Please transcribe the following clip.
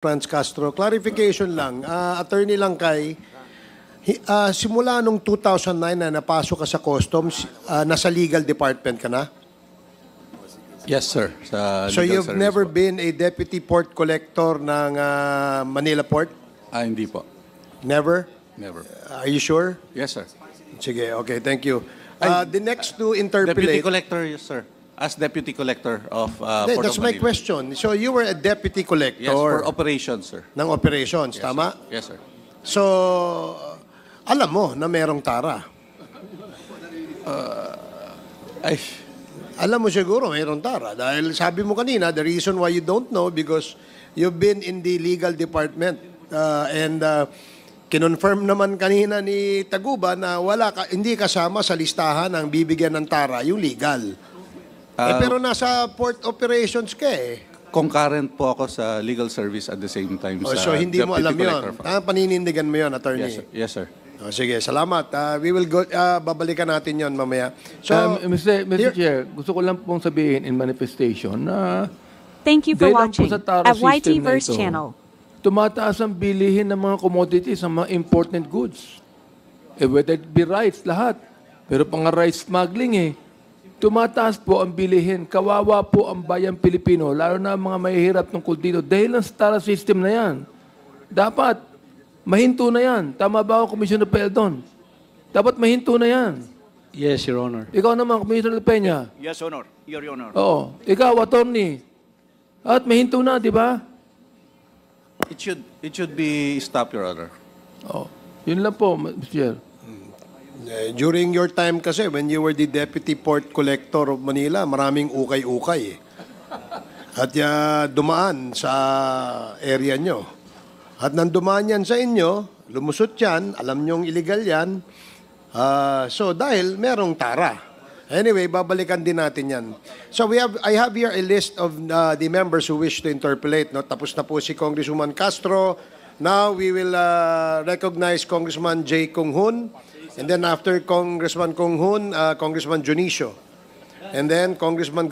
Franz Castro, clarification lang. Attorney Langkay, simula nung 2009 na napasok ka sa customs, nasa legal department ka na? Yes, sir. Sa So legal you've service never po. been a deputy port collector ng Manila Port? Hindi po. Never? Never. Are you sure? Yes, sir. Sige, okay, thank you. The next to Deputy interpolate... collector, yes, sir. As deputy collector of Hindi, Port that's of my Manila. question. So you were a deputy collector Yes, for operations, sir. ng operations, Yes, tama? sir. Yes, sir. So, alam mo na merong tara. Ay, Alam mo siguro mayroong tara. Dahil sabi mo kanina, the reason why you don't know because you've been in the legal department. Kinonfirm naman kanina ni Taguba na hindi kasama sa listahan ng bibigyan ng tara, yung legal. Pero nasa port operations ka eh. concurrent po ako sa legal service at the same time sa So hindi mo deputy alam collector yun. Paninindigan mo yun, attorney. Yes, sir. Yes, sir. Sige, salamat. We will go, babalikan natin yon mamaya. So, Mr. here- Chair, gusto ko lang pong sabihin in manifestation na Thank you for dahil lang po watching sa TARA at YT system na Verse ito, channel. tumataas ang bilihin ng mga commodities, ng mga important goods. Whether it be rice, lahat. Pero pang rice smuggling tumataas po ang bilihin. Kawawa po ang bayang Pilipino, lalo na ang mga mahihirap tungkol dito. Dahil lang sa TARA system na yan. Dapat, mahinto na yan. Tama ba ako, Commissioner Peldon? Dapat mahinto na yan. Yes, Your Honor. Ikaw naman, Commissioner Peña. Yes, Honor. Your Honor. Oo. Ikaw, attorney. At mahinto na, di ba? It should be stopped, Your Honor. Oo. Yun lang po, Mr. Chair. during your time kasi, when you were the Deputy Port Collector of Manila, maraming ukay-ukay At dumaan sa area nyo. At nang dumaan yan sa inyo, lumusot yan, alam nyong illegal yan. So dahil merong tara. Anyway, babalikan din natin yan. So I have here a list of the members who wish to interpolate. No? Tapos na po si Congresswoman Castro. Now we will recognize Congressman J. Kung Hoon. And then after Congressman Kung Hoon, Congressman Junicio. And then Congressman